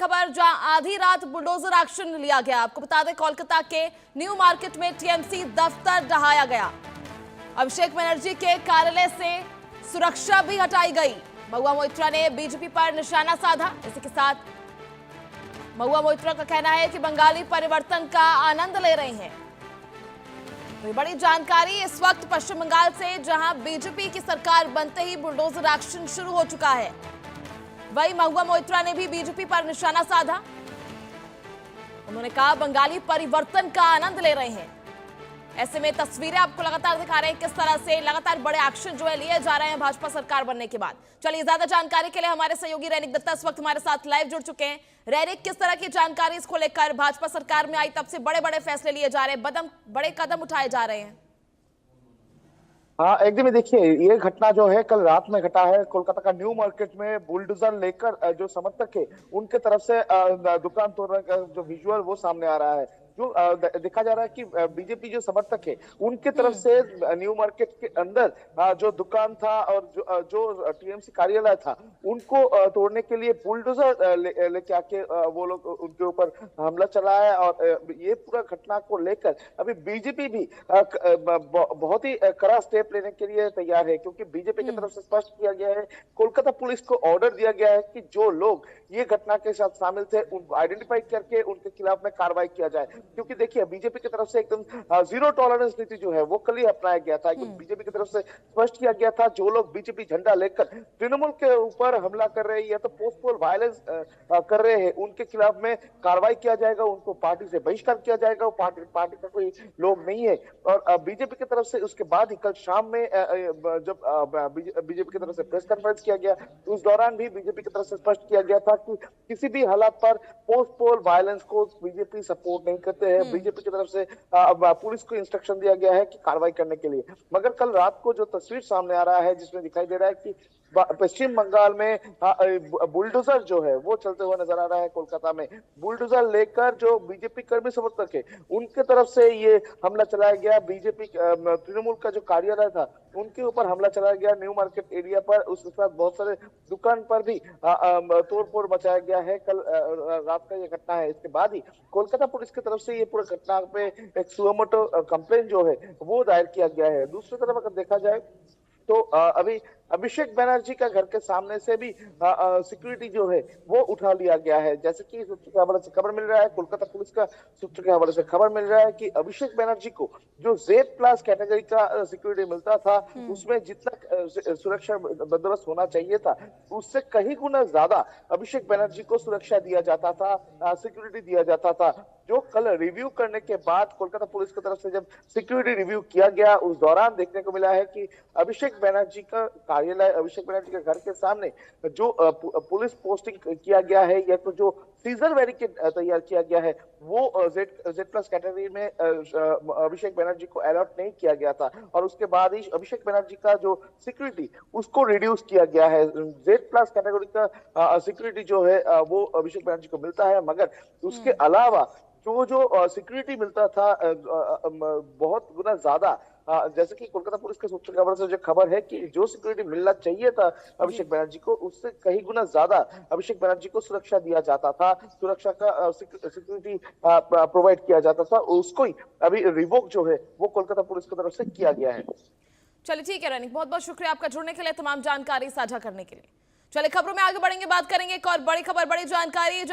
खबर, जहां आधी रात बुलडोजर एक्शन लिया गया। आपको बता दें, कोलकाता के न्यू मार्केट में टीएमसी दफ्तर ढहाया गया। अभिषेक बनर्जी के कार्यालय से सुरक्षा भी हटाई गई। महुआ मोइत्रा ने बीजेपी पर निशाना साधा। इसी के साथ महुआ मोइत्रा का कहना है कि बंगाली परिवर्तन का आनंद ले रहे हैं। तो बड़ी जानकारी इस वक्त पश्चिम बंगाल से, जहां बीजेपी की सरकार बनते ही बुलडोजर एक्शन शुरू हो चुका है। वहीं महुआ मोइत्रा ने भी बीजेपी पर निशाना साधा। उन्होंने कहा बंगाली परिवर्तन का आनंद ले रहे हैं। ऐसे में तस्वीरें आपको लगातार दिखा रहे हैं किस तरह से लगातार बड़े एक्शन जो है लिए जा रहे हैं भाजपा सरकार बनने के बाद। चलिए, ज्यादा जानकारी के लिए हमारे सहयोगी रैनिक दत्ता इस वक्त हमारे साथ लाइव जुड़ चुके हैं। रैनिक, किस तरह की जानकारी इसको लेकर, भाजपा सरकार में आई तब से बड़े बड़े फैसले लिए जा रहे हैं, बड़े कदम उठाए जा रहे हैं? हाँ, एकदम देखिए, ये घटना जो है कल रात में घटा है। कोलकाता का न्यू मार्केट में बुलडोजर लेकर जो समर्थक है उनके तरफ से दुकान तोड़ने का जो विजुअल वो सामने आ रहा है। जो देखा जा रहा है कि बीजेपी जो समर्थक है उनके तरफ से न्यू मार्केट के अंदर जो दुकान था और जो टीएमसी कार्यालय था उनको तोड़ने के लिए बुलडोजर लेके आके वो लोग उनके ऊपर हमला चलाया है। और ये पूरा घटना को लेकर अभी बीजेपी भी बहुत ही कड़ा स्टेप लेने के लिए तैयार है, क्योंकि बीजेपी की तरफ से स्पष्ट किया गया है, कोलकाता पुलिस को ऑर्डर दिया गया है कि जो लोग ये घटना के साथ शामिल थे उनको आइडेंटिफाई करके उनके खिलाफ में कार्रवाई किया जाए। क्योंकि देखिए, बीजेपी की तरफ से एकदम जीरो टॉलरेंस नीति जो है वो कल ही अपनाया गया था। बीजेपी की तरफ से स्पष्ट किया गया था, जो लोग बीजेपी झंडा लेकर तृणमूल के ऊपर हमला कर रहे हैं या तो पोस्ट पोल वायलेंस कर रहे हैं, उनके खिलाफ में कार्रवाई किया जाएगा, उनको पार्टी से बहिष्कार किया जाएगा। वो पार्टी का कोई लोग नहीं है। और बीजेपी की तरफ से उसके बाद ही कल शाम में जब बीजेपी की तरफ से प्रेस कॉन्फ्रेंस किया गया, तो उस दौरान भी बीजेपी की तरफ से स्पष्ट किया गया था कि किसी भी हालात पर पोस्ट पोल वायलेंस को बीजेपी सपोर्ट नहीं करते हैं। बीजेपी की तरफ से पुलिस को इंस्ट्रक्शन दिया गया है कि कार्रवाई करने के लिए। मगर कल रात को जो तस्वीर सामने आ रहा है, जिसमें दिखाई दे रहा है कि पश्चिम बंगाल में बुलडोजर जो है वो चलते हुए नजर आ रहा है। कोलकाता में बुलडोजर लेकर जो बीजेपी कर्मी समर्थक है उनके तरफ से ये हमला चलाया गया। बीजेपी तृणमूल का जो कार्यालय था उनके ऊपर हमला चलाया गया, न्यू मार्केट एरिया पर। उसके साथ बहुत सारे दुकान पर भी तोड़फोड़ मचाया गया है। कल रात का ये घटना है। इसके बाद ही कोलकाता पुलिस की तरफ से ये पूरा घटना पे एक सुओमोटो कंप्लेंट जो है वो दायर किया गया है। दूसरी तरफ अगर देखा जाए तो अभी अभिषेक बनर्जी का घर के सामने से भी सिक्योरिटी जो है वो उठा लिया गया है। जैसे कि सूत्र के हवाले से खबर मिल रहा है, कोलकाता पुलिस का सूत्र के हवाले से खबर मिल रहा है कि अभिषेक बनर्जी को जो Z+ कैटेगरी का सिक्योरिटी मिलता था, उसमें जितना सुरक्षा बंदोबस्त होना चाहिए था उससे कहीं गुना ज्यादा अभिषेक बनर्जी को सुरक्षा दिया जाता था, सिक्योरिटी दिया जाता था। जो कल रिव्यू करने के बाद कोलकाता पुलिस की तरफ से जब सिक्योरिटी रिव्यू किया गया, उस दौरान देखने को मिला है कि अभिषेक बनर्जी का कार्यालय, अभिषेक बनर्जी के घर के सामने जो पुलिस पोस्टिंग किया गया है या तो जो सीजर बैरिकेड तैयार किया गया है वो Z+ कैटेगरी में अभिषेक बनर्जी को अलॉट नहीं किया गया था। और उसके बाद ही अभिषेक बनर्जी का जो सिक्योरिटी उसको रिड्यूस किया गया है। Z+ कैटेगरी का सिक्योरिटी जो है वो अभिषेक बनर्जी को मिलता है, मगर उसके अलावा जो सिक्योरिटी मिलता था बहुत गुना ज्यादा, जैसे कि कोलकाता पुलिस के सूत्र खबर से जो खबर है कि जो सिक्योरिटी मिलना चाहिए था अभिषेक बनर्जी को उससे कहीं गुना ज्यादा अभिषेक बनर्जी को सुरक्षा दिया जाता था, सुरक्षा का सिक्योरिटी प्रोवाइड किया जाता था। उसको ही अभी रिवोक जो है वो कोलकाता पुलिस की तरफ से किया गया है। चलिए, ठीक है रैनिक, बहुत बहुत शुक्रिया आपका जुड़ने के लिए, तमाम जानकारी साझा करने के लिए। चलिए, खबरों में आगे बढ़ेंगे, बात करेंगे एक और बड़ी खबर, बड़ी जानकारी।